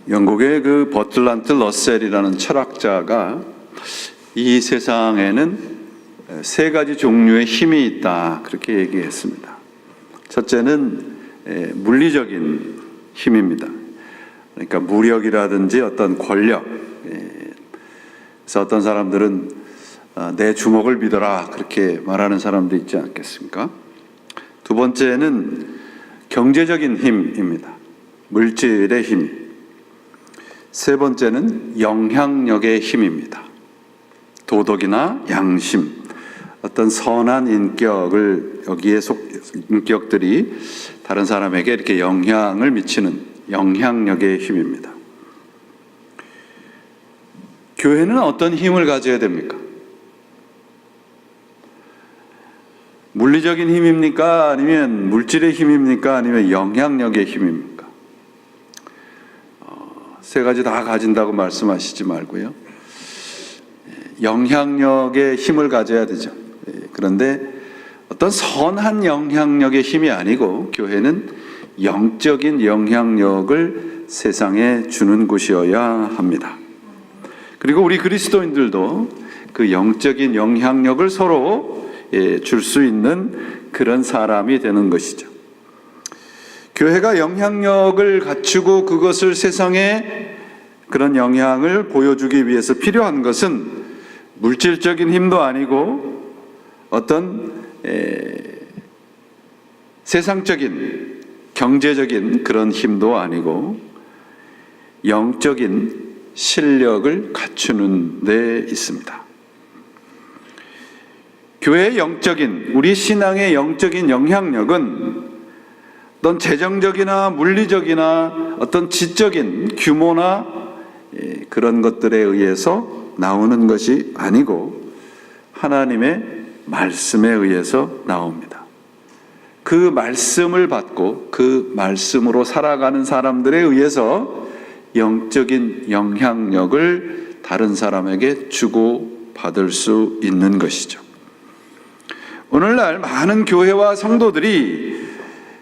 영국의 그 버틀란트 러셀이라는 철학자가 이 세상에는 세 가지 종류의 힘이 있다, 그렇게 얘기했습니다. 첫째는 물리적인 힘입니다. 그러니까 무력이라든지 어떤 권력. 그래서 어떤 사람들은 내 주먹을 믿어라, 그렇게 말하는 사람도 있지 않겠습니까? 두 번째는 경제적인 힘입니다. 물질의 힘. 세 번째는 영향력의 힘입니다. 도덕이나 양심, 어떤 선한 인격을 인격들이 다른 사람에게 이렇게 영향을 미치는 영향력의 힘입니다. 교회는 어떤 힘을 가져야 됩니까? 물리적인 힘입니까? 아니면 물질의 힘입니까? 아니면 영향력의 힘입니까? 세 가지 다 가진다고 말씀하시지 말고요. 영향력의 힘을 가져야 되죠. 그런데 어떤 선한 영향력의 힘이 아니고 교회는 영적인 영향력을 세상에 주는 곳이어야 합니다. 그리고 우리 그리스도인들도 그 영적인 영향력을 서로 줄 수 있는 그런 사람이 되는 것이죠. 교회가 영향력을 갖추고 그것을 세상에 그런 영향을 보여주기 위해서 필요한 것은 물질적인 힘도 아니고 어떤 세상적인 경제적인 그런 힘도 아니고 영적인 실력을 갖추는 데 있습니다. 교회의 우리 신앙의 영적인 영향력은 어떤 재정적이나 물리적이나 어떤 지적인 규모나 그런 것들에 의해서 나오는 것이 아니고 하나님의 말씀에 의해서 나옵니다. 그 말씀을 받고 그 말씀으로 살아가는 사람들에 의해서 영적인 영향력을 다른 사람에게 주고 받을 수 있는 것이죠. 오늘날 많은 교회와 성도들이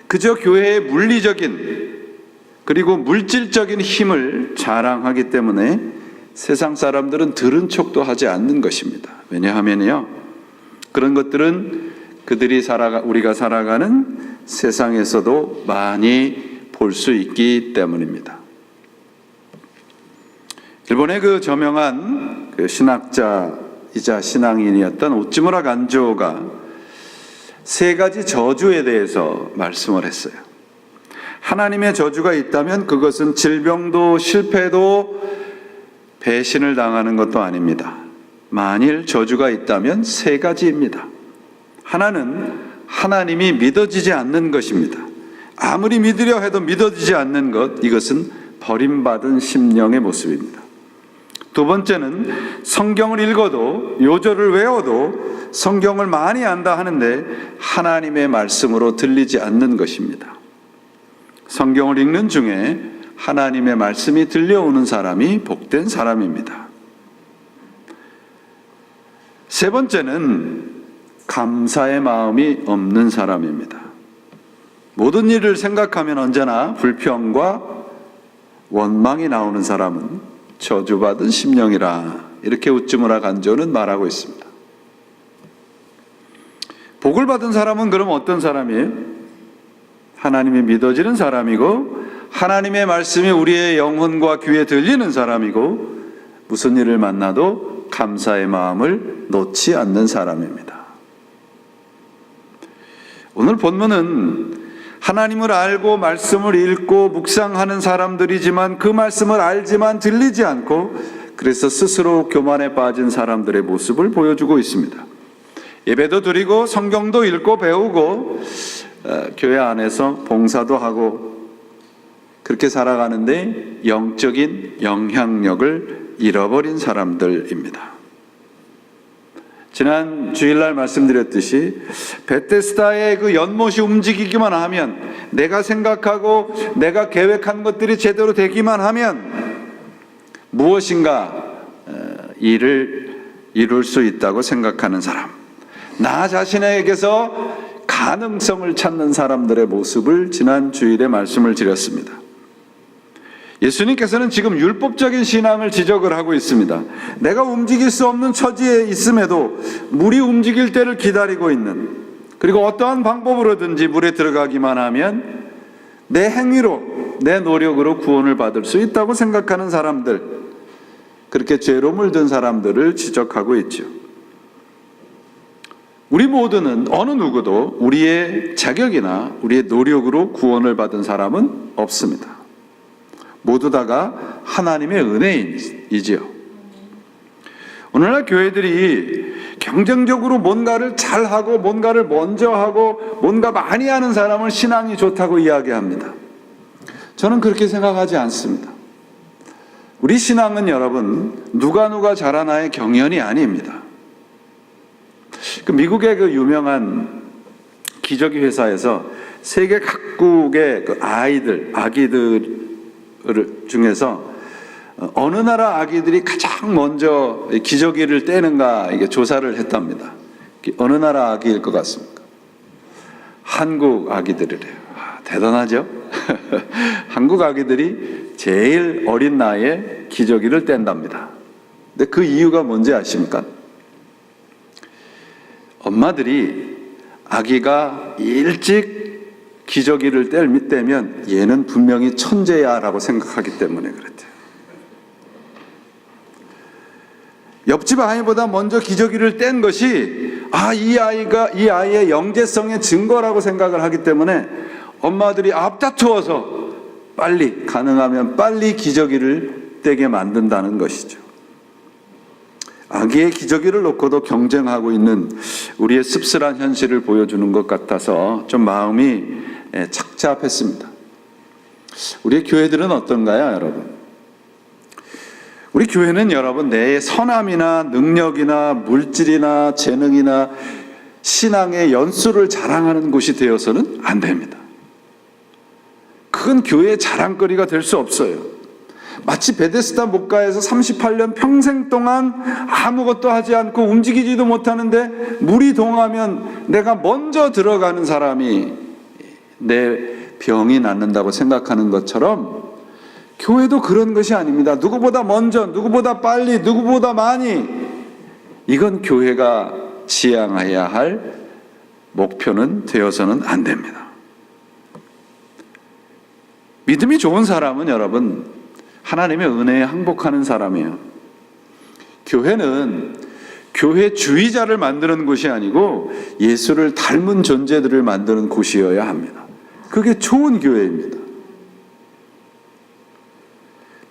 그저 교회의 물리적인 그리고 물질적인 힘을 자랑하기 때문에 세상 사람들은 들은 척도 하지 않는 것입니다. 왜냐하면요, 그런 것들은 우리가 살아가는 세상에서도 많이 볼 수 있기 때문입니다. 일본의 그 저명한 신학자이자 신앙인이었던 오찌무라 간조가 세 가지 저주에 대해서 말씀을 했어요. 하나님의 저주가 있다면 그것은 질병도 실패도 배신을 당하는 것도 아닙니다. 만일 저주가 있다면 세 가지입니다. 하나는 하나님이 믿어지지 않는 것입니다. 아무리 믿으려 해도 믿어지지 않는 것, 이것은 버림받은 심령의 모습입니다. 두 번째는 성경을 읽어도 요절을 외워도 성경을 많이 안다 하는데 하나님의 말씀으로 들리지 않는 것입니다. 성경을 읽는 중에 하나님의 말씀이 들려오는 사람이 복된 사람입니다. 세 번째는 감사의 마음이 없는 사람입니다. 모든 일을 생각하면 언제나 불평과 원망이 나오는 사람은 저주받은 심령이라, 이렇게 오찌무라 간조는 말하고 있습니다. 복을 받은 사람은 그럼 어떤 사람이에요? 하나님이 믿어지는 사람이고 하나님의 말씀이 우리의 영혼과 귀에 들리는 사람이고 무슨 일을 만나도 감사의 마음을 놓지 않는 사람입니다. 오늘 본문은 하나님을 알고 말씀을 읽고 묵상하는 사람들이지만 그 말씀을 알지만 들리지 않고 그래서 스스로 교만에 빠진 사람들의 모습을 보여주고 있습니다. 예배도 드리고 성경도 읽고 배우고 교회 안에서 봉사도 하고 그렇게 살아가는데 영적인 영향력을 잃어버린 사람들입니다. 지난 주일날 말씀드렸듯이 베데스다의 그 연못이 움직이기만 하면, 내가 생각하고 내가 계획한 것들이 제대로 되기만 하면 무엇인가 일을 이룰 수 있다고 생각하는 사람, 나 자신에게서 가능성을 찾는 사람들의 모습을 지난 주일에 말씀을 드렸습니다. 예수님께서는 지금 율법적인 신앙을 지적을 하고 있습니다. 내가 움직일 수 없는 처지에 있음에도 물이 움직일 때를 기다리고 있는, 그리고 어떠한 방법으로든지 물에 들어가기만 하면 내 행위로, 내 노력으로 구원을 받을 수 있다고 생각하는 사람들, 그렇게 죄로 물든 사람들을 지적하고 있죠. 우리 모두는, 어느 누구도 우리의 자격이나 우리의 노력으로 구원을 받은 사람은 없습니다. 모두 다가 하나님의 은혜이지요. 오늘날 교회들이 경쟁적으로 뭔가를 잘하고 뭔가를 먼저 하고 뭔가 많이 하는 사람을 신앙이 좋다고 이야기합니다. 저는 그렇게 생각하지 않습니다. 우리 신앙은 여러분, 누가 잘하나의 경연이 아닙니다. 미국의 그 유명한 기저귀 회사에서 세계 각국의 그 아기들 중에서 어느 나라 아기들이 가장 먼저 기저귀를 떼는가 이게 조사를 했답니다. 어느 나라 아기일 것 같습니까? 한국 아기들이래요. 대단하죠? 한국 아기들이 제일 어린 나이에 기저귀를 뗀답니다. 근데 그 이유가 뭔지 아십니까? 엄마들이 아기가 일찍 기저귀를 떼면 얘는 분명히 천재야 라고 생각하기 때문에 그랬대요. 옆집 아이보다 먼저 기저귀를 뗀 것이 이 아이의 영재성의 증거라고 생각을 하기 때문에 엄마들이 앞다투어서 가능하면 빨리 기저귀를 떼게 만든다는 것이죠. 아기의 기저귀를 놓고도 경쟁하고 있는 우리의 씁쓸한 현실을 보여주는 것 같아서 좀 마음이 착잡했습니다. 우리의 교회들은 어떤가요, 여러분? 우리 교회는 여러분, 내 선함이나 능력이나 물질이나 재능이나 신앙의 연수를 자랑하는 곳이 되어서는 안 됩니다. 그건 교회의 자랑거리가 될 수 없어요. 마치 베데스다 목가에서 38년 평생 동안 아무것도 하지 않고 움직이지도 못하는데 물이 동하면 내가 먼저 들어가는 사람이 내 병이 낫는다고 생각하는 것처럼 교회도 그런 것이 아닙니다. 누구보다 먼저, 누구보다 빨리, 누구보다 많이, 이건 교회가 지향해야 할 목표는 되어서는 안 됩니다. 믿음이 좋은 사람은 여러분, 하나님의 은혜에 항복하는 사람이에요. 교회는 교회주의자를 만드는 곳이 아니고 예수를 닮은 존재들을 만드는 곳이어야 합니다. 그게 좋은 교회입니다.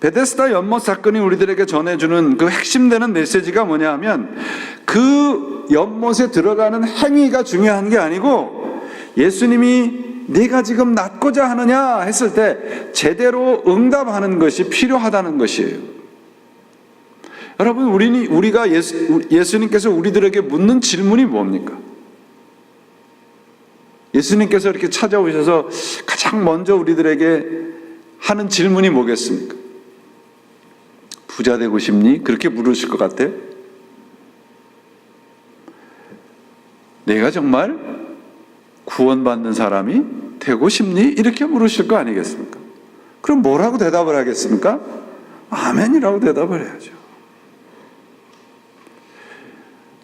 베데스다 연못 사건이 우리들에게 전해주는 그 핵심되는 메시지가 뭐냐 하면, 그 연못에 들어가는 행위가 중요한 게 아니고 예수님이 네가 지금 낫고자 하느냐 했을 때 제대로 응답하는 것이 필요하다는 것이에요. 여러분, 우리가 예수님께서 우리들에게 묻는 질문이 뭡니까? 예수님께서 이렇게 찾아오셔서 가장 먼저 우리들에게 하는 질문이 뭐겠습니까? 부자 되고 싶니? 그렇게 물으실 것 같아요? 내가 정말 구원받는 사람이 되고 싶니? 이렇게 물으실 거 아니겠습니까? 그럼 뭐라고 대답을 하겠습니까? 아멘이라고 대답을 해야죠.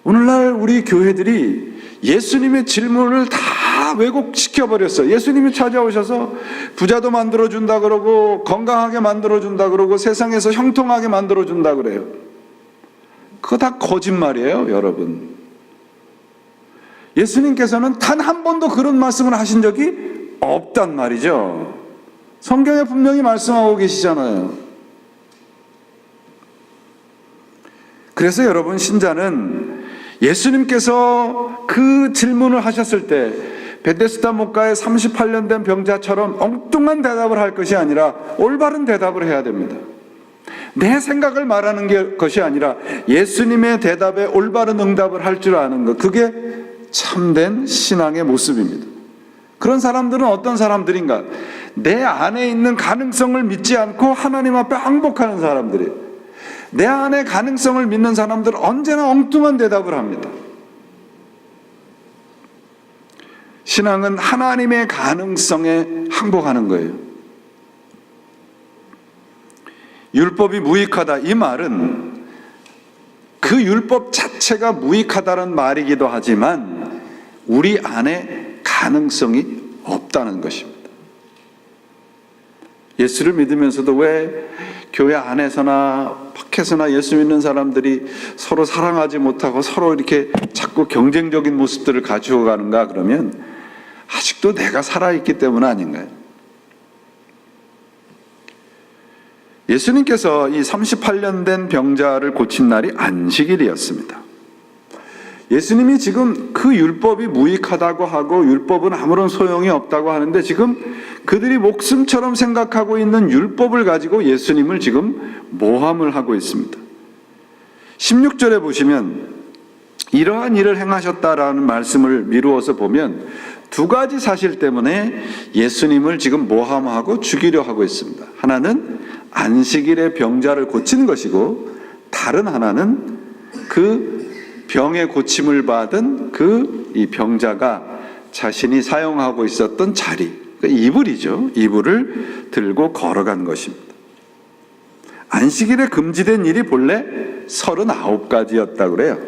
오늘날 우리 교회들이 예수님의 질문을 다 왜곡시켜버렸어요. 예수님이 찾아오셔서 부자도 만들어준다 그러고 건강하게 만들어준다 그러고 세상에서 형통하게 만들어준다 그래요. 그거 다 거짓말이에요, 여러분. 예수님께서는 단 한 번도 그런 말씀을 하신 적이 없단 말이죠. 성경에 분명히 말씀하고 계시잖아요. 그래서 여러분, 신자는 예수님께서 그 질문을 하셨을 때 베데스다 목가에 38년 된 병자처럼 엉뚱한 대답을 할 것이 아니라 올바른 대답을 해야 됩니다. 내 생각을 말하는 것이 아니라 예수님의 대답에 올바른 응답을 할 줄 아는 것, 그게 참된 신앙의 모습입니다. 그런 사람들은 어떤 사람들인가? 내 안에 있는 가능성을 믿지 않고 하나님 앞에 항복하는 사람들이에요. 내 안에 가능성을 믿는 사람들은 언제나 엉뚱한 대답을 합니다. 신앙은 하나님의 가능성에 항복하는 거예요. 율법이 무익하다, 이 말은 그 율법 자체가 무익하다는 말이기도 하지만 우리 안에 가능성이 없다는 것입니다. 예수를 믿으면서도 왜 교회 안에서나 밖에서나 예수 믿는 사람들이 서로 사랑하지 못하고 서로 이렇게 자꾸 경쟁적인 모습들을 가지고 가는가? 그러면 아직도 내가 살아있기 때문 아닌가요? 예수님께서 이 38년 된 병자를 고친 날이 안식일이었습니다. 예수님이 지금 그 율법이 무익하다고 하고 율법은 아무런 소용이 없다고 하는데 지금 그들이 목숨처럼 생각하고 있는 율법을 가지고 예수님을 지금 모함을 하고 있습니다. 16절에 보시면 이러한 일을 행하셨다라는 말씀을 미루어서 보면 두 가지 사실 때문에 예수님을 지금 모함하고 죽이려 하고 있습니다. 하나는 안식일에 병자를 고친 것이고 다른 하나는 그 병의 고침을 받은 이 병자가 자신이 사용하고 있었던 자리, 그러니까 이불이죠. 이불을 들고 걸어간 것입니다. 안식일에 금지된 일이 본래 39가지였다고 그래요.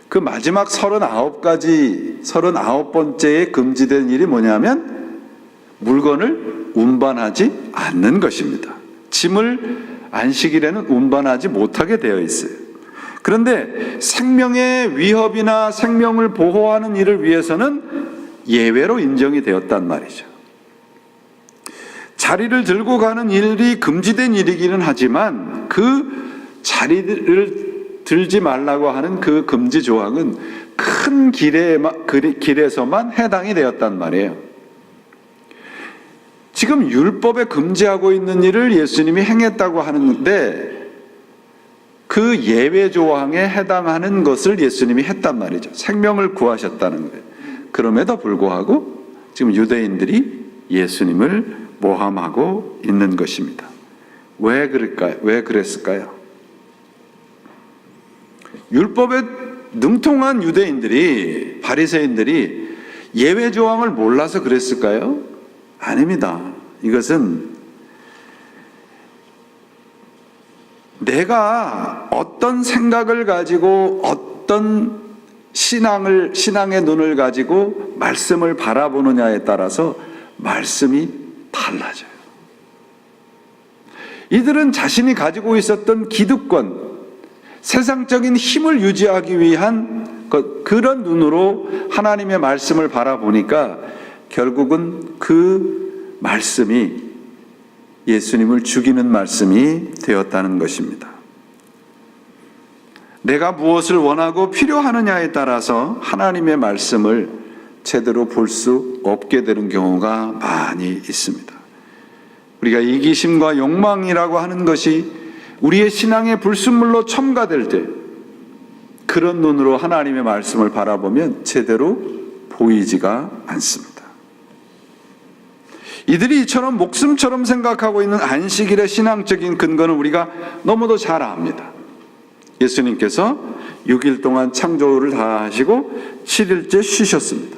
그 마지막 39번째에 금지된 일이 뭐냐면 물건을 운반하지 않는 것입니다. 짐을 안식일에는 운반하지 못하게 되어 있어요. 그런데 생명의 위협이나 생명을 보호하는 일을 위해서는 예외로 인정이 되었단 말이죠. 자리를 들고 가는 일이 금지된 일이기는 하지만 그 자리를 들지 말라고 하는 그 금지 조항은 큰 길에서만 해당이 되었단 말이에요. 지금 율법에 금지하고 있는 일을 예수님이 행했다고 하는데 그 예외 조항에 해당하는 것을 예수님이 했단 말이죠. 생명을 구하셨다는 거예요. 그럼에도 불구하고 지금 유대인들이 예수님을 모함하고 있는 것입니다. 왜 그럴까요? 왜 그랬을까요? 율법에 능통한 유대인들이, 바리새인들이 예외 조항을 몰라서 그랬을까요? 아닙니다. 이것은 내가 어떤 생각을 가지고 어떤 신앙의 눈을 가지고 말씀을 바라보느냐에 따라서 말씀이 달라져요. 이들은 자신이 가지고 있었던 기득권, 세상적인 힘을 유지하기 위한 그런 눈으로 하나님의 말씀을 바라보니까 결국은 그 말씀이 예수님을 죽이는 말씀이 되었다는 것입니다. 내가 무엇을 원하고 필요하느냐에 따라서 하나님의 말씀을 제대로 볼 수 없게 되는 경우가 많이 있습니다. 우리가 이기심과 욕망이라고 하는 것이 우리의 신앙의 불순물로 첨가될 때 그런 눈으로 하나님의 말씀을 바라보면 제대로 보이지가 않습니다. 이들이 이처럼 목숨처럼 생각하고 있는 안식일의 신앙적인 근거는 우리가 너무도 잘 압니다. 예수님께서 6일 동안 창조를 다 하시고 7일째 쉬셨습니다.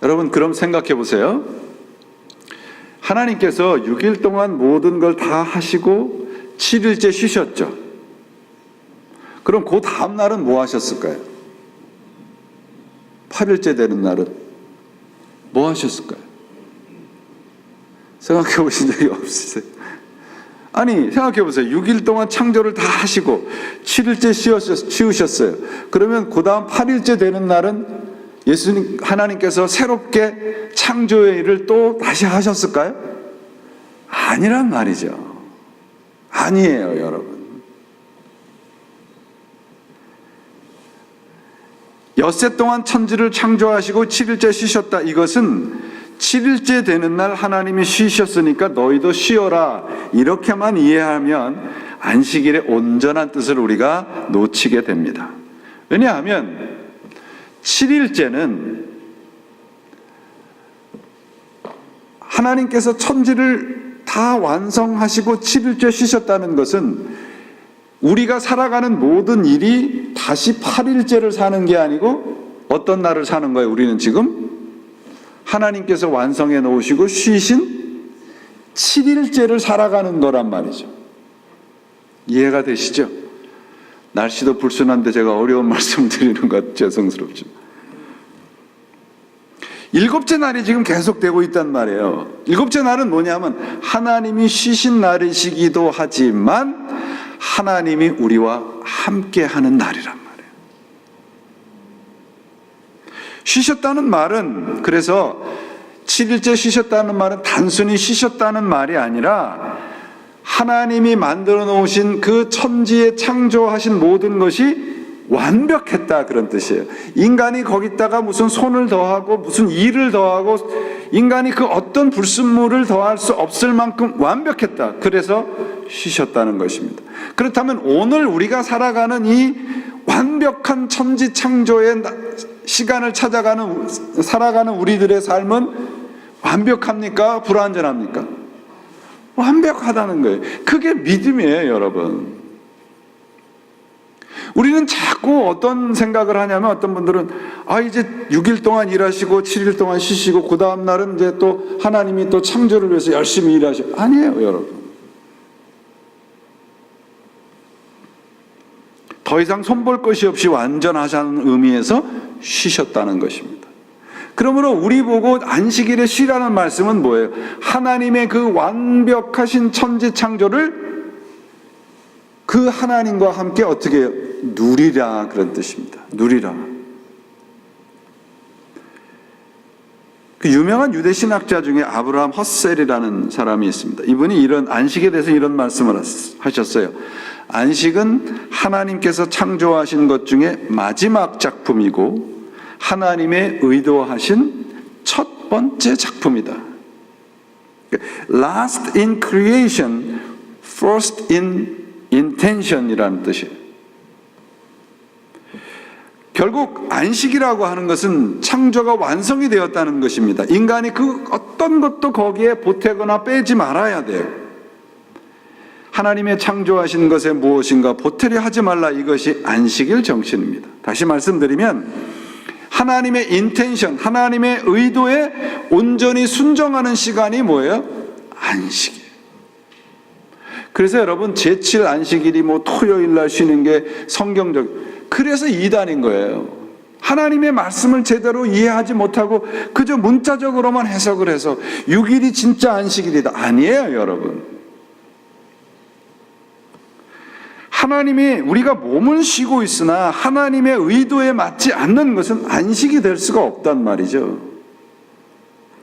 여러분, 그럼 생각해 보세요. 하나님께서 6일 동안 모든 걸 다 하시고 7일째 쉬셨죠. 그럼 그 다음 날은 뭐 하셨을까요? 8일째 되는 날은 뭐 하셨을까요? 생각해 보신 적이 없으세요? 아니, 생각해 보세요. 6일 동안 창조를 다 하시고 7일째 쉬우셨어요. 그러면 그 다음 8일째 되는 날은 하나님께서 새롭게 창조의 일을 또 다시 하셨을까요? 아니란 말이죠. 아니에요, 여러분. 엿새 동안 천지를 창조하시고 7일째 쉬셨다. 이것은 7일째 되는 날 하나님이 쉬셨으니까 너희도 쉬어라, 이렇게만 이해하면 안식일의 온전한 뜻을 우리가 놓치게 됩니다. 왜냐하면 7일째는 하나님께서 천지를 다 완성하시고 7일째 쉬셨다는 것은 우리가 살아가는 모든 일이 다시 8일째를 사는 게 아니고 어떤 날을 사는 거예요? 우리는 지금 하나님께서 완성해 놓으시고 쉬신 7일째를 살아가는 거란 말이죠. 이해가 되시죠? 날씨도 불순한데 제가 어려운 말씀 드리는 것 죄송스럽지만 7째 날이 지금 계속되고 있단 말이에요. 7째 날은 뭐냐면 하나님이 쉬신 날이시기도 하지만 하나님이 우리와 함께 하는 날이란 말이에요. 쉬셨다는 말은, 그래서 7일째 쉬셨다는 말은 단순히 쉬셨다는 말이 아니라 하나님이 만들어 놓으신 그 천지에 창조하신 모든 것이 완벽했다, 그런 뜻이에요. 인간이 거기다가 무슨 손을 더하고 무슨 일을 더하고 인간이 그 어떤 불순물을 더할 수 없을 만큼 완벽했다. 그래서 쉬셨다는 것입니다. 그렇다면 오늘 우리가 살아가는 이 완벽한 천지 창조의 시간을 살아가는 우리들의 삶은 완벽합니까? 불완전합니까? 완벽하다는 거예요. 그게 믿음이에요, 여러분. 우리는 자꾸 어떤 생각을 하냐면, 어떤 분들은 이제 6일 동안 일하시고 7일 동안 쉬시고 그 다음 날은 이제 또 하나님이 또 창조를 위해서 열심히 일하시고. 아니에요, 여러분. 더 이상 손볼 것이 없이 완전하자는 의미에서 쉬셨다는 것입니다. 그러므로 우리 보고 안식일에 쉬라는 말씀은 뭐예요? 하나님의 그 완벽하신 천지 창조를 그 하나님과 함께 어떻게 해요? 누리라, 그런 뜻입니다. 누리라. 그 유명한 유대 신학자 중에 아브라함 헛셀이라는 사람이 있습니다. 이분이 이런 안식에 대해서 이런 말씀을 하셨어요. 안식은 하나님께서 창조하신 것 중에 마지막 작품이고 하나님의 의도하신 첫 번째 작품이다. Last in creation, first in intention이라는 뜻이에요. 결국 안식이라고 하는 것은 창조가 완성이 되었다는 것입니다. 인간이 그 어떤 것도 거기에 보태거나 빼지 말아야 돼요. 하나님의 창조하신 것에 무엇인가 보태려 하지 말라, 이것이 안식일 정신입니다. 다시 말씀드리면 하나님의 인텐션, 하나님의 의도에 온전히 순종하는 시간이 뭐예요? 안식이에요. 그래서 여러분, 제7 안식일이 토요일 날 쉬는 게 성경적, 그래서 이단인 거예요. 하나님의 말씀을 제대로 이해하지 못하고 그저 문자적으로만 해석을 해서 6일이 진짜 안식일이다. 아니에요, 여러분. 하나님이, 우리가 몸은 쉬고 있으나 하나님의 의도에 맞지 않는 것은 안식이 될 수가 없단 말이죠.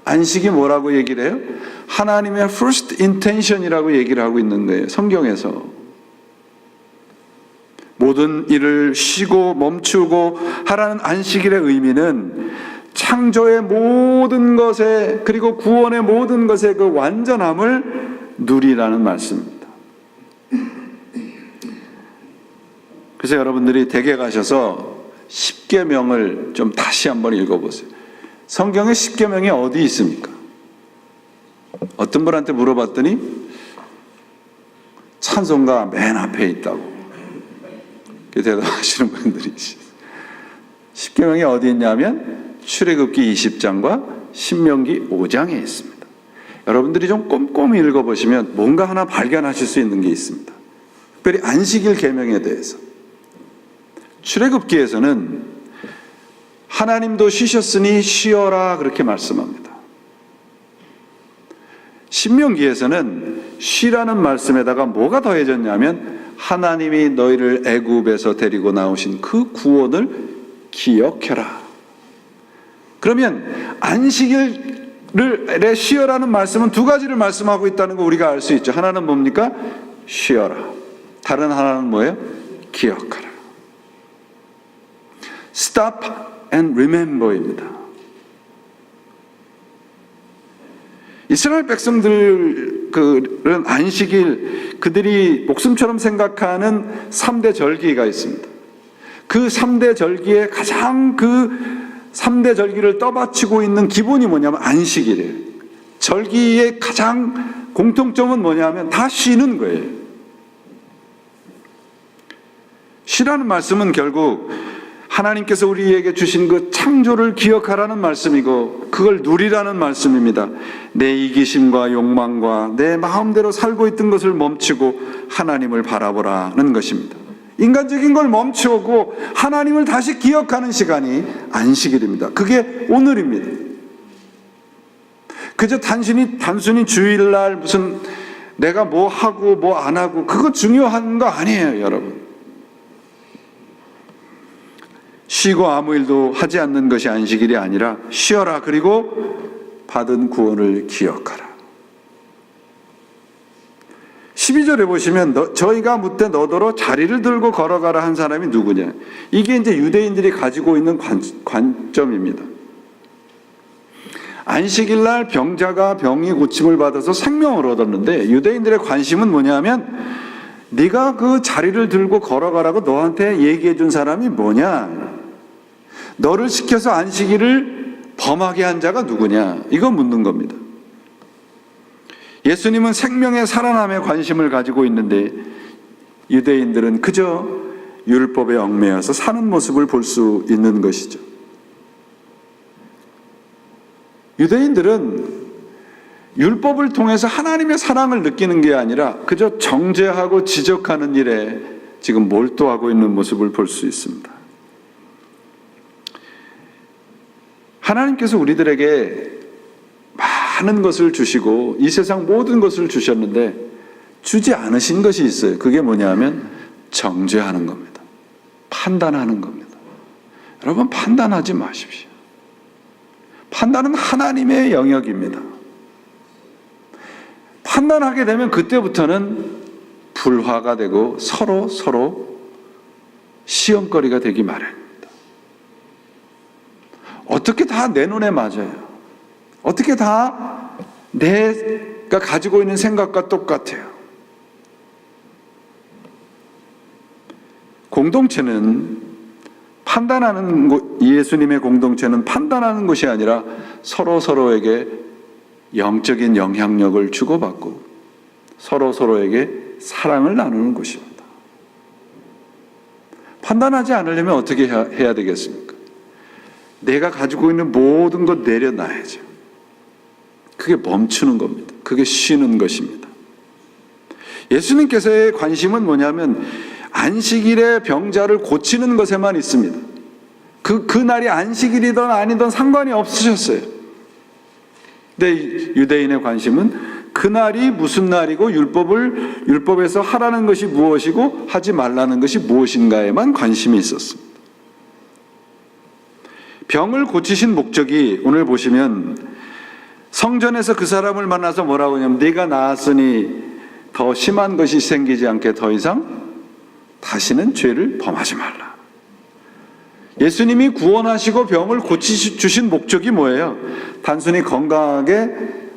안식이 뭐라고 얘기를 해요? 하나님의 first intention이라고 얘기를 하고 있는 거예요, 성경에서. 모든 일을 쉬고 멈추고 하라는 안식일의 의미는 창조의 모든 것에, 그리고 구원의 모든 것의 그 완전함을 누리라는 말씀입니다. 그래서 여러분들이 댁에 가셔서 십계명을 좀 다시 한번 읽어보세요. 성경에 십계명이 어디 있습니까? 어떤 분한테 물어봤더니 찬송가 맨 앞에 있다고 대답하시는 분들이 있어요. 십계명이 어디 있냐면 출애굽기 20장과 신명기 5장에 있습니다. 여러분들이 좀 꼼꼼히 읽어보시면 뭔가 하나 발견하실 수 있는 게 있습니다. 특별히 안식일 계명에 대해서. 출애굽기에서는 하나님도 쉬셨으니 쉬어라, 그렇게 말씀합니다. 신명기에서는 쉬라는 말씀에다가 뭐가 더해졌냐면 하나님이 너희를 애굽에서 데리고 나오신 그 구원을 기억해라. 그러면 안식일에 쉬어라는 말씀은 두 가지를 말씀하고 있다는 거 우리가 알 수 있죠. 하나는 뭡니까? 쉬어라. 다른 하나는 뭐예요? 기억하라. Stop and remember입니다. 이스라엘 백성들은 안식일, 그들이 목숨처럼 생각하는 3대 절기가 있습니다. 그 3대 절기에 가장 그 3대 절기를 떠받치고 있는 기본이 뭐냐면 안식일이에요. 절기의 가장 공통점은 뭐냐면 다 쉬는 거예요. 쉬라는 말씀은 결국 하나님께서 우리에게 주신 그 창조를 기억하라는 말씀이고 그걸 누리라는 말씀입니다. 내 이기심과 욕망과 내 마음대로 살고 있던 것을 멈추고 하나님을 바라보라는 것입니다. 인간적인 걸 멈추고 하나님을 다시 기억하는 시간이 안식일입니다. 그게 오늘입니다. 그저 단순히 주일날 무슨 내가 뭐 하고 뭐 안 하고 그거 중요한 거 아니에요, 여러분. 쉬고 아무 일도 하지 않는 것이 안식일이 아니라 쉬어라, 그리고 받은 구원을 기억하라. 12절에 보시면 저희가 묻되 너더러 자리를 들고 걸어가라 한 사람이 누구냐. 이게 이제 유대인들이 가지고 있는 관점입니다. 안식일날 병자가 병이 고침을 받아서 생명을 얻었는데 유대인들의 관심은 뭐냐면 네가 그 자리를 들고 걸어가라고 너한테 얘기해 준 사람이 뭐냐, 너를 시켜서 안식일을 범하게 한 자가 누구냐, 이거 묻는 겁니다. 예수님은 생명의 살아남에 관심을 가지고 있는데 유대인들은 그저 율법에 얽매여서 사는 모습을 볼 수 있는 것이죠. 유대인들은 율법을 통해서 하나님의 사랑을 느끼는 게 아니라 그저 정죄하고 지적하는 일에 지금 몰두하고 있는 모습을 볼 수 있습니다. 하나님께서 우리들에게 많은 것을 주시고 이 세상 모든 것을 주셨는데 주지 않으신 것이 있어요. 그게 뭐냐면 정죄하는 겁니다. 판단하는 겁니다. 여러분, 판단하지 마십시오. 판단은 하나님의 영역입니다. 판단하게 되면 그때부터는 불화가 되고 서로 시험거리가 되기 마련입니다. 어떻게 다 내 눈에 맞아요? 어떻게 다 내가 가지고 있는 생각과 똑같아요? 공동체는 예수님의 공동체는 판단하는 것이 아니라 서로에게 영적인 영향력을 주고받고 서로에게 사랑을 나누는 곳입니다. 판단하지 않으려면 어떻게 해야 되겠습니까? 내가 가지고 있는 모든 것 내려놔야죠. 그게 멈추는 겁니다. 그게 쉬는 것입니다. 예수님께서의 관심은 뭐냐면 안식일에 병자를 고치는 것에만 있습니다. 그날이 안식일이든 아니든 상관이 없으셨어요. 근데 유대인의 관심은 그날이 무슨 날이고 율법에서 하라는 것이 무엇이고 하지 말라는 것이 무엇인가에만 관심이 있었습니다. 병을 고치신 목적이 오늘 보시면 성전에서 그 사람을 만나서 뭐라고 하냐면 네가 나았으니 더 심한 것이 생기지 않게 더 이상 다시는 죄를 범하지 말라. 예수님이 구원하시고 병을 고치주신 목적이 뭐예요? 단순히 건강하게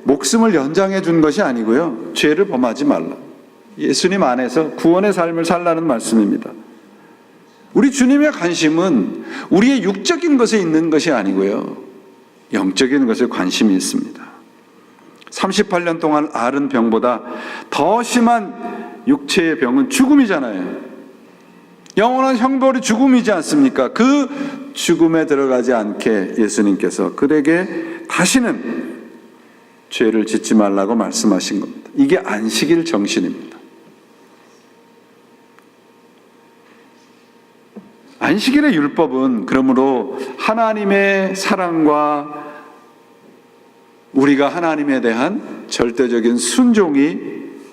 목숨을 연장해 준 것이 아니고요, 죄를 범하지 말라. 예수님 안에서 구원의 삶을 살라는 말씀입니다. 우리 주님의 관심은 우리의 육적인 것에 있는 것이 아니고요, 영적인 것에 관심이 있습니다. 38년 동안 앓은 병보다 더 심한 육체의 병은 죽음이잖아요. 영원한 형벌이 죽음이지 않습니까? 그 죽음에 들어가지 않게 예수님께서 그에게 다시는 죄를 짓지 말라고 말씀하신 겁니다. 이게 안식일 정신입니다. 안식일의 율법은 그러므로 하나님의 사랑과 우리가 하나님에 대한 절대적인 순종이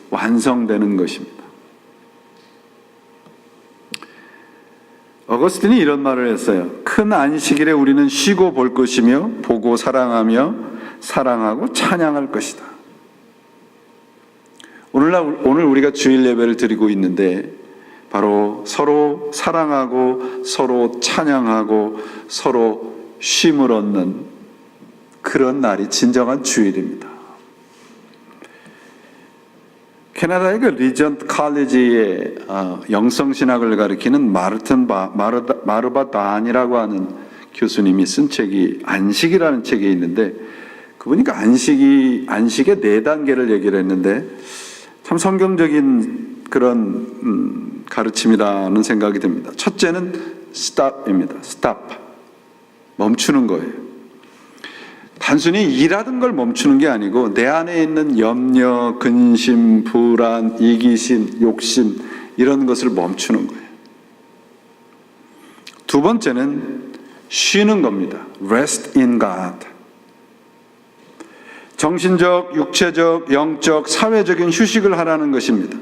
완성되는 것입니다. 어거스틴이 이런 말을 했어요. 큰 안식일에 우리는 쉬고 볼 것이며 보고 사랑하며 사랑하고 찬양할 것이다. 오늘 우리가 주일 예배를 드리고 있는데 바로 서로 사랑하고 서로 찬양하고 서로 쉼을 얻는 그런 날이 진정한 주일입니다. 캐나다의 그 리전트 칼리지의 영성신학을 가리키는 마르바 단이라고 하는 교수님이 쓴 책이 안식이라는 책이 있는데, 그분이 안식의 4단계를 얘기를 했는데 참 성경적인 그런 가르침이라는 생각이 듭니다. 첫째는 stop입니다. stop. 멈추는 거예요. 단순히 일하던 걸 멈추는 게 아니고 내 안에 있는 염려, 근심, 불안, 이기심, 욕심 이런 것을 멈추는 거예요. 두 번째는 쉬는 겁니다. Rest in God. 정신적, 육체적, 영적, 사회적인 휴식을 하라는 것입니다.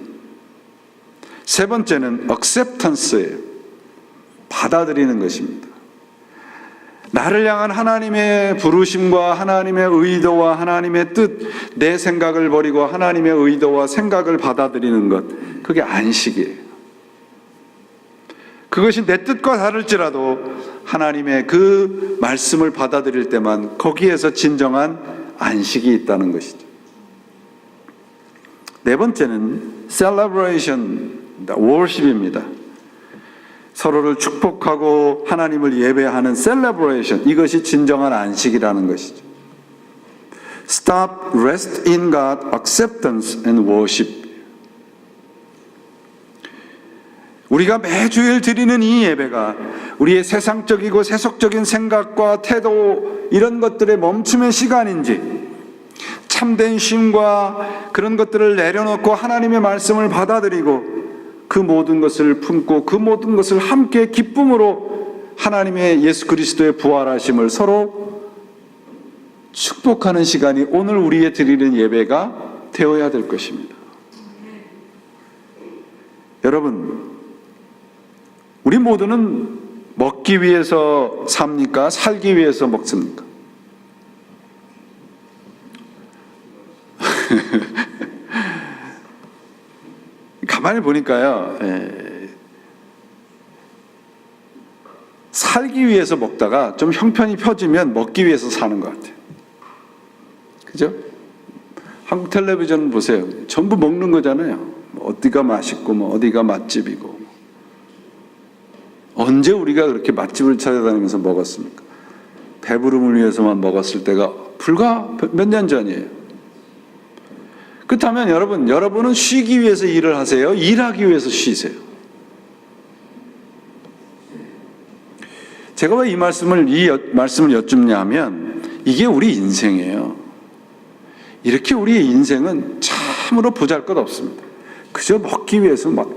세 번째는 acceptance예요. 받아들이는 것입니다. 나를 향한 하나님의 부르심과 하나님의 의도와 하나님의 뜻, 내 생각을 버리고 하나님의 의도와 생각을 받아들이는 것, 그게 안식이에요. 그것이 내 뜻과 다를지라도 하나님의 그 말씀을 받아들일 때만 거기에서 진정한 안식이 있다는 것이죠. 네 번째는 celebration, worship입니다. 서로를 축복하고 하나님을 예배하는 celebration, 이것이 진정한 안식이라는 것이죠. Stop, rest in God, acceptance and worship. 우리가 매주일 드리는 이 예배가 우리의 세상적이고 세속적인 생각과 태도 이런 것들의 멈춤의 시간인지, 참된 쉼과 그런 것들을 내려놓고 하나님의 말씀을 받아들이고 그 모든 것을 품고 그 모든 것을 함께 기쁨으로 하나님의 예수 그리스도의 부활하심을 서로 축복하는 시간이 오늘 우리의 드리는 예배가 되어야 될 것입니다. 여러분, 우리 모두는 먹기 위해서 삽니까? 살기 위해서 먹습니까? 가만히 보니까요, 살기 위해서 먹다가 좀 형편이 펴지면 먹기 위해서 사는 것 같아요. 그죠? 한국 텔레비전 보세요. 전부 먹는 거잖아요. 어디가 맛있고, 어디가 맛집이고. 언제 우리가 그렇게 맛집을 찾아다니면서 먹었습니까? 배부름을 위해서만 먹었을 때가 불과 몇 년 전이에요. 그렇다면 여러분은 쉬기 위해서 일을 하세요? 일하기 위해서 쉬세요? 제가 왜 이 말씀을 여쭙냐면 이게 우리 인생이에요. 이렇게 우리의 인생은 참으로 보잘것없습니다. 그저 먹기 위해서 막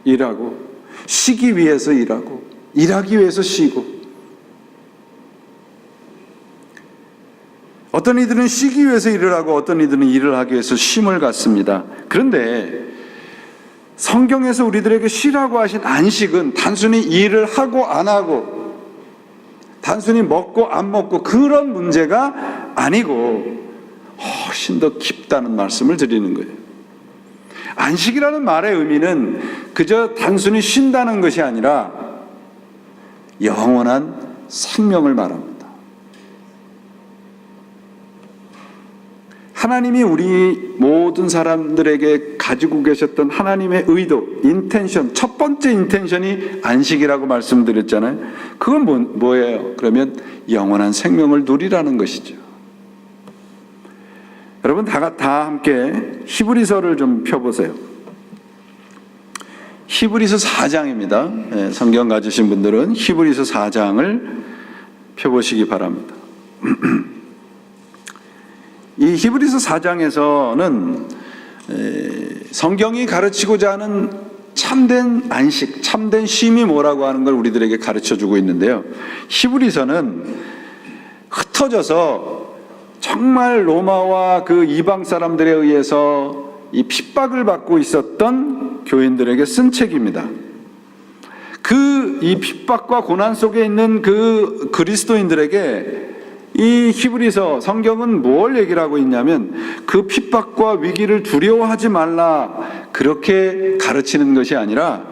일하고, 쉬기 위해서 일하고, 일하기 위해서 쉬고. 어떤 이들은 쉬기 위해서 일을 하고 어떤 이들은 일을 하기 위해서 쉼을 갖습니다. 그런데 성경에서 우리들에게 쉬라고 하신 안식은 단순히 일을 하고 안 하고, 단순히 먹고 안 먹고 그런 문제가 아니고 훨씬 더 깊다는 말씀을 드리는 거예요. 안식이라는 말의 의미는 그저 단순히 쉰다는 것이 아니라 영원한 생명을 말합니다. 하나님이 우리 모든 사람들에게 가지고 계셨던 하나님의 의도, 인텐션, 첫 번째 인텐션이 안식이라고 말씀드렸잖아요. 그건 뭐예요? 그러면 영원한 생명을 누리라는 것이죠. 여러분 다 함께 히브리서를 좀 펴보세요. 히브리서 4장입니다. 성경 가지신 분들은 히브리서 4장을 펴보시기 바랍니다. 이 히브리서 4장에서는 성경이 가르치고자 하는 참된 안식, 참된 쉼이 뭐라고 하는 걸 우리들에게 가르쳐주고 있는데요. 히브리서는 흩어져서 정말 로마와 그 이방 사람들에 의해서 이 핍박을 받고 있었던 교인들에게 쓴 책입니다. 이 핍박과 고난 속에 있는 그 그리스도인들에게 이 히브리서 성경은 뭘 얘기를 하고 있냐면 그 핍박과 위기를 두려워하지 말라, 그렇게 가르치는 것이 아니라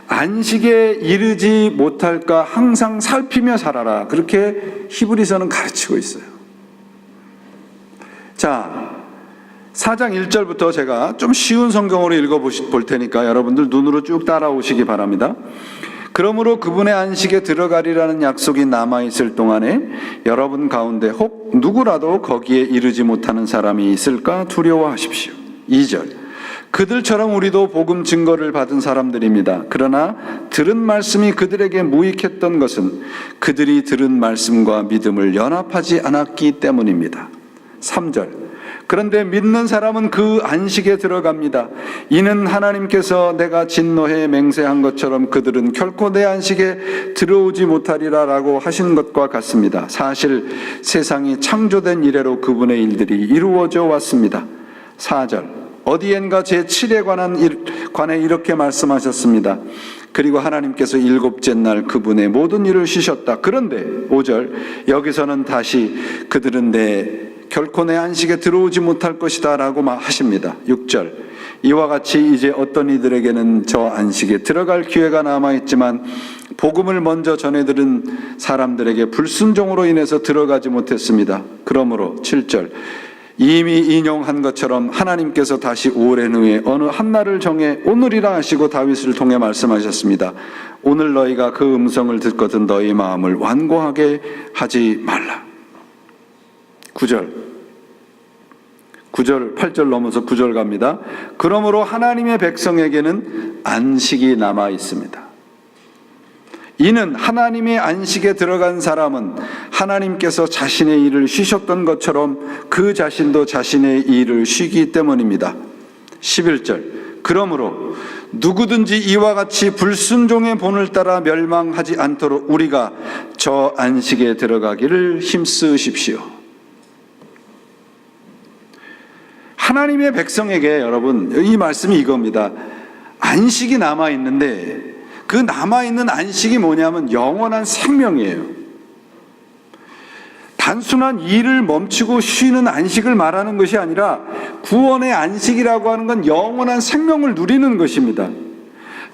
안식에 이르지 못할까 항상 살피며 살아라, 그렇게 히브리서는 가르치고 있어요. 자, 4장 1절부터 제가 좀 쉬운 성경으로 읽어볼 테니까 여러분들 눈으로 쭉 따라오시기 바랍니다. 그러므로 그분의 안식에 들어가리라는 약속이 남아있을 동안에 여러분 가운데 혹 누구라도 거기에 이르지 못하는 사람이 있을까 두려워하십시오. 2절, 그들처럼 우리도 복음 증거를 받은 사람들입니다. 그러나 들은 말씀이 그들에게 무익했던 것은 그들이 들은 말씀과 믿음을 연합하지 않았기 때문입니다. 3절. 그런데 믿는 사람은 그 안식에 들어갑니다. 이는 하나님께서 내가 진노해 맹세한 것처럼 그들은 결코 내 안식에 들어오지 못하리라 라고 하신 것과 같습니다. 사실 세상이 창조된 이래로 그분의 일들이 이루어져 왔습니다. 4절. 어디엔가 제7에 관해 이렇게 말씀하셨습니다. 그리고 하나님께서 일곱째 날 그분의 모든 일을 쉬셨다. 그런데 5절. 여기서는 다시 그들은 결코 내 안식에 들어오지 못할 것이다 라고 하십니다. 6절. 이와 같이 이제 어떤 이들에게는 저 안식에 들어갈 기회가 남아있지만 복음을 먼저 전해들은 사람들에게 불순종으로 인해서 들어가지 못했습니다. 그러므로 7절. 이미 인용한 것처럼 하나님께서 다시 오랜 후에 어느 한날을 정해 오늘이라 하시고 다윗을 통해 말씀하셨습니다. 오늘 너희가 그 음성을 듣거든 너희 마음을 완고하게 하지 말라. 9절 8절 넘어서 9절 갑니다. 그러므로 하나님의 백성에게는 안식이 남아 있습니다. 이는 하나님의 안식에 들어간 사람은 하나님께서 자신의 일을 쉬셨던 것처럼 그 자신도 자신의 일을 쉬기 때문입니다. 11절. 그러므로 누구든지 이와 같이 불순종의 본을 따라 멸망하지 않도록 우리가 저 안식에 들어가기를 힘쓰십시오. 하나님의 백성에게 여러분 이 말씀이 이겁니다. 안식이 남아있는데 그 남아있는 안식이 뭐냐면 영원한 생명이에요. 단순한 일을 멈추고 쉬는 안식을 말하는 것이 아니라 구원의 안식이라고 하는 건 영원한 생명을 누리는 것입니다.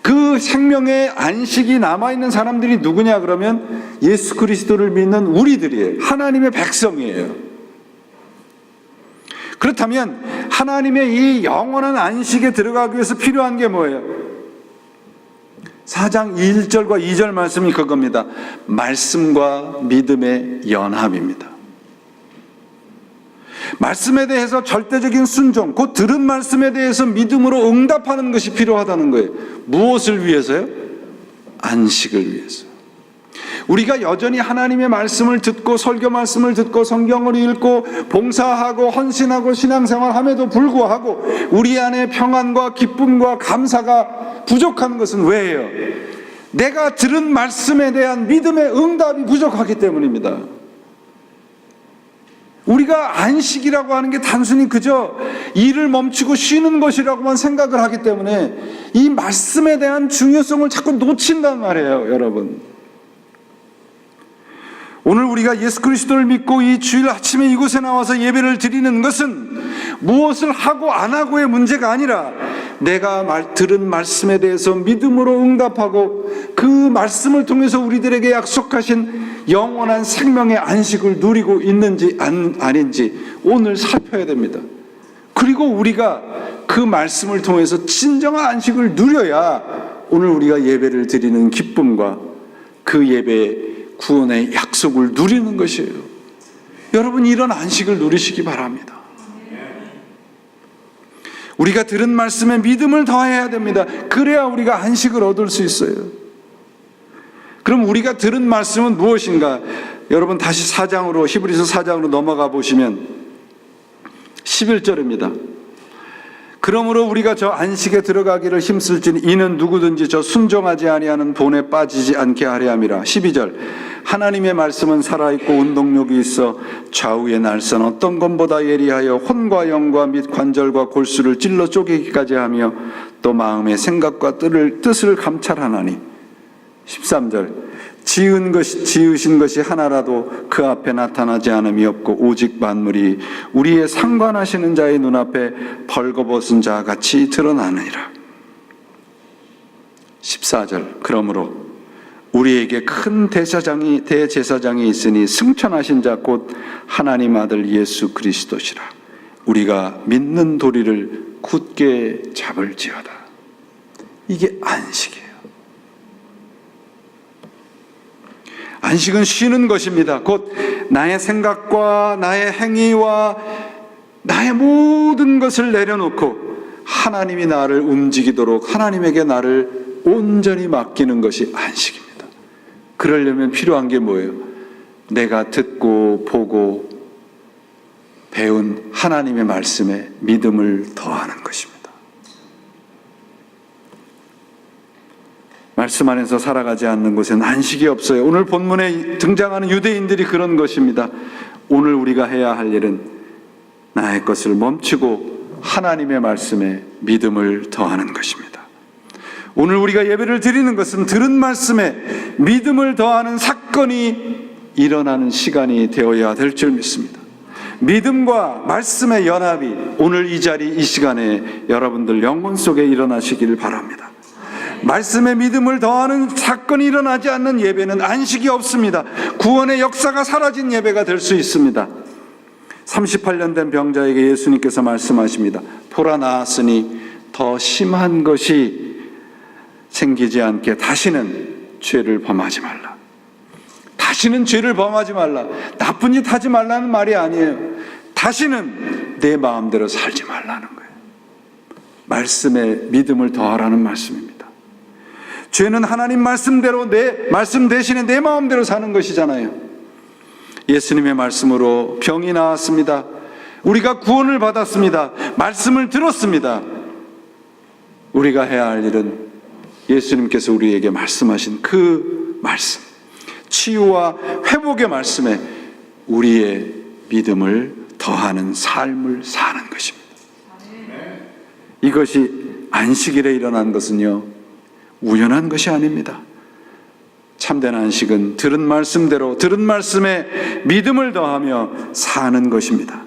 그 생명의 안식이 남아있는 사람들이 누구냐 그러면 예수 그리스도를 믿는 우리들이에요. 하나님의 백성이에요. 그렇다면 하나님의 이 영원한 안식에 들어가기 위해서 필요한 게 뭐예요? 4장 1절과 2절 말씀이 그겁니다. 말씀과 믿음의 연합입니다. 말씀에 대해서 절대적인 순종, 곧 들은 말씀에 대해서 믿음으로 응답하는 것이 필요하다는 거예요. 무엇을 위해서요? 안식을 위해서. 우리가 여전히 하나님의 말씀을 듣고 설교 말씀을 듣고 성경을 읽고 봉사하고 헌신하고 신앙생활함에도 불구하고 우리 안에 평안과 기쁨과 감사가 부족한 것은 왜예요? 내가 들은 말씀에 대한 믿음의 응답이 부족하기 때문입니다. 우리가 안식이라고 하는 게 단순히 그저 일을 멈추고 쉬는 것이라고만 생각을 하기 때문에 이 말씀에 대한 중요성을 자꾸 놓친단 말이에요, 여러분. 오늘 우리가 예수 그리스도를 믿고 이 주일 아침에 이곳에 나와서 예배를 드리는 것은 무엇을 하고 안 하고의 문제가 아니라 내가 들은 말씀에 대해서 믿음으로 응답하고 그 말씀을 통해서 우리들에게 약속하신 영원한 생명의 안식을 누리고 있는지 아닌지 오늘 살펴야 됩니다. 그리고 우리가 그 말씀을 통해서 진정한 안식을 누려야 오늘 우리가 예배를 드리는 기쁨과 그 예배의 구원의 약속을 누리는 것이에요. 여러분 이런 안식을 누리시기 바랍니다. 우리가 들은 말씀에 믿음을 더해야 됩니다. 그래야 우리가 안식을 얻을 수 있어요. 그럼 우리가 들은 말씀은 무엇인가? 여러분 다시 히브리서 4장으로 넘어가 보시면 11절입니다. 그러므로 우리가 저 안식에 들어가기를 힘쓸지니 이는 누구든지 저 순종하지 아니하는 본에 빠지지 않게 하려 함이라. 12절. 하나님의 말씀은 살아있고 운동력이 있어 좌우의 날선 어떤 것보다 예리하여 혼과 영과 및 관절과 골수를 찔러 쪼개기까지 하며 또 마음의 생각과 뜻을 감찰하나니. 13절. 지으신 것이 하나라도 그 앞에 나타나지 않음이 없고 오직 만물이 우리의 상관하시는 자의 눈앞에 벌거벗은 자 같이 드러나느니라. 14절. 그러므로 우리에게 큰 대제사장이 있으니 승천하신 자 곧 하나님 아들 예수 그리스도시라. 우리가 믿는 도리를 굳게 잡을지어다. 이게 안식이에요. 안식은 쉬는 것입니다. 곧 나의 생각과 나의 행위와 나의 모든 것을 내려놓고 하나님이 나를 움직이도록 하나님에게 나를 온전히 맡기는 것이 안식입니다. 그러려면 필요한 게 뭐예요? 내가 듣고 보고 배운 하나님의 말씀에 믿음을 더하는 것입니다. 말씀 안에서 살아가지 않는 곳엔 안식이 없어요. 오늘 본문에 등장하는 유대인들이 그런 것입니다. 오늘 우리가 해야 할 일은 나의 것을 멈추고 하나님의 말씀에 믿음을 더하는 것입니다. 오늘 우리가 예배를 드리는 것은 들은 말씀에 믿음을 더하는 사건이 일어나는 시간이 되어야 될 줄 믿습니다. 믿음과 말씀의 연합이 오늘 이 자리 이 시간에 여러분들 영혼 속에 일어나시기를 바랍니다. 말씀에 믿음을 더하는 사건이 일어나지 않는 예배는 안식이 없습니다. 구원의 역사가 사라진 예배가 될 수 있습니다. 38년 된 병자에게 예수님께서 말씀하십니다. 보라, 나았으니 더 심한 것이 생기지 않게 다시는 죄를 범하지 말라. 다시는 죄를 범하지 말라. 나쁜 짓 하지 말라는 말이 아니에요. 다시는 내 마음대로 살지 말라는 거예요. 말씀에 믿음을 더하라는 말씀입니다. 죄는 하나님 말씀대로, 내 말씀 대신에 내 마음대로 사는 것이잖아요. 예수님의 말씀으로 병이 나았습니다. 우리가 구원을 받았습니다. 말씀을 들었습니다. 우리가 해야 할 일은 예수님께서 우리에게 말씀하신 그 말씀, 치유와 회복의 말씀에 우리의 믿음을 더하는 삶을 사는 것입니다. 이것이 안식일에 일어난 것은요, 우연한 것이 아닙니다. 참된 안식은 들은 말씀대로, 들은 말씀에 믿음을 더하며 사는 것입니다.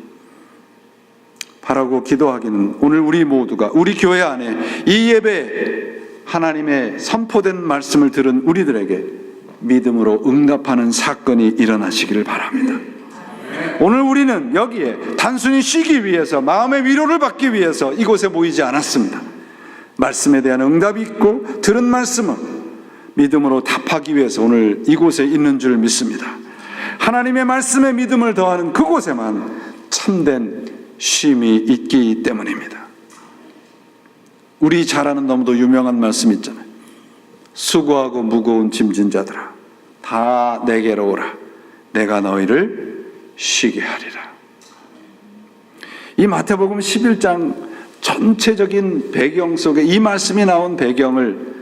바라고 기도하기는 오늘 우리 모두가 우리 교회 안에 이 예배에 하나님의 선포된 말씀을 들은 우리들에게 믿음으로 응답하는 사건이 일어나시기를 바랍니다. 오늘 우리는 여기에 단순히 쉬기 위해서, 마음의 위로를 받기 위해서 이곳에 모이지 않았습니다. 말씀에 대한 응답이 있고 들은 말씀은 믿음으로 답하기 위해서 오늘 이곳에 있는 줄 믿습니다. 하나님의 말씀에 믿음을 더하는 그곳에만 참된 쉼이 있기 때문입니다. 우리 잘 아는 너무도 유명한 말씀 있잖아요. 수고하고 무거운 짐진 자들아, 다 내게로 오라. 내가 너희를 쉬게 하리라. 이 마태복음 11장 전체적인 배경 속에 이 말씀이 나온 배경을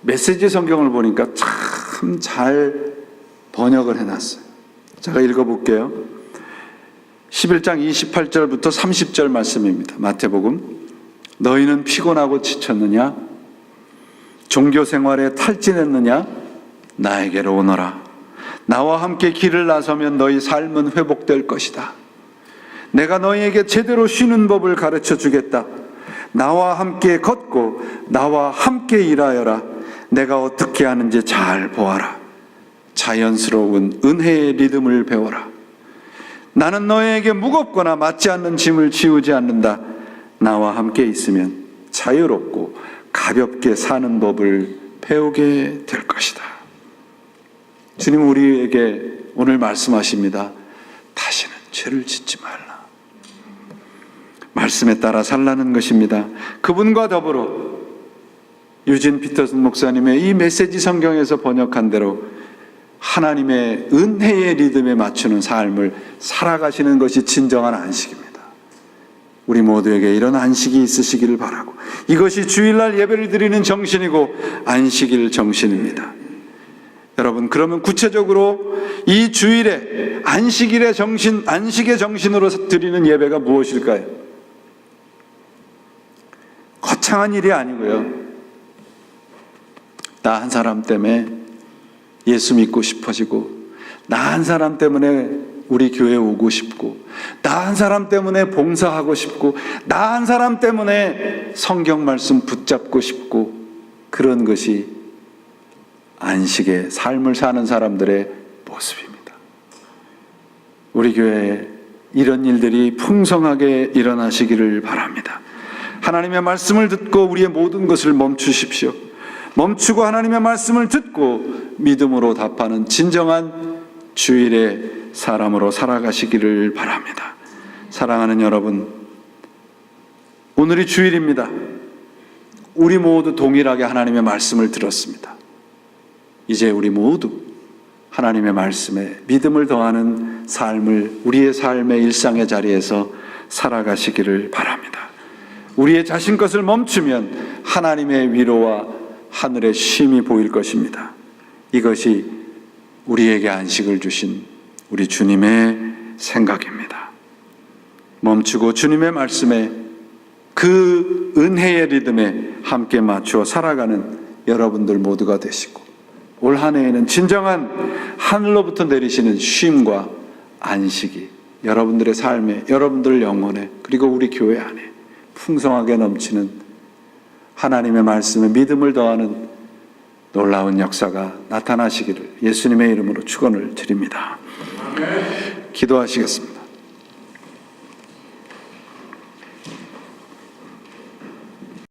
메시지 성경을 보니까 참 잘 번역을 해놨어요. 제가 읽어볼게요. 11장 28절부터 30절 말씀입니다. 마태복음. 너희는 피곤하고 지쳤느냐? 종교 생활에 탈진했느냐? 나에게로 오너라. 나와 함께 길을 나서면 너희 삶은 회복될 것이다. 내가 너희에게 제대로 쉬는 법을 가르쳐 주겠다. 나와 함께 걷고 나와 함께 일하여라. 내가 어떻게 하는지 잘 보아라. 자연스러운 은혜의 리듬을 배워라. 나는 너희에게 무겁거나 맞지 않는 짐을 지우지 않는다. 나와 함께 있으면 자유롭고 가볍게 사는 법을 배우게 될 것이다. 주님 우리에게 오늘 말씀하십니다. 다시는 죄를 짓지 말라. 말씀에 따라 살라는 것입니다. 그분과 더불어 유진 피터슨 목사님의 이 메시지 성경에서 번역한 대로 하나님의 은혜의 리듬에 맞추는 삶을 살아가시는 것이 진정한 안식입니다. 우리 모두에게 이런 안식이 있으시기를 바라고, 이것이 주일날 예배를 드리는 정신이고 안식일 정신입니다. 여러분, 그러면 구체적으로 이 주일에 안식일의 정신, 안식의 정신으로 드리는 예배가 무엇일까요? 거창한 일이 아니고요, 나 한 사람 때문에 예수 믿고 싶어지고, 나 한 사람 때문에 우리 교회 오고 싶고, 나 한 사람 때문에 봉사하고 싶고, 나 한 사람 때문에 성경 말씀 붙잡고 싶고, 그런 것이 안식의 삶을 사는 사람들의 모습입니다. 우리 교회에 이런 일들이 풍성하게 일어나시기를 바랍니다. 하나님의 말씀을 듣고 우리의 모든 것을 멈추십시오. 멈추고 하나님의 말씀을 듣고 믿음으로 답하는 진정한 주일의 사람으로 살아가시기를 바랍니다. 사랑하는 여러분, 오늘이 주일입니다. 우리 모두 동일하게 하나님의 말씀을 들었습니다. 이제 우리 모두 하나님의 말씀에 믿음을 더하는 삶을 우리의 삶의 일상의 자리에서 살아가시기를 바랍니다. 우리의 자신 것을 멈추면 하나님의 위로와 하늘의 쉼이 보일 것입니다. 이것이 우리에게 안식을 주신 우리 주님의 생각입니다. 멈추고 주님의 말씀에 그 은혜의 리듬에 함께 맞추어 살아가는 여러분들 모두가 되시고, 올 한 해에는 진정한 하늘로부터 내리시는 쉼과 안식이 여러분들의 삶에, 여러분들 영혼에, 그리고 우리 교회 안에 풍성하게 넘치는 하나님의 말씀에 믿음을 더하는 놀라운 역사가 나타나시기를 예수님의 이름으로 축원을 드립니다. 기도하시겠습니다.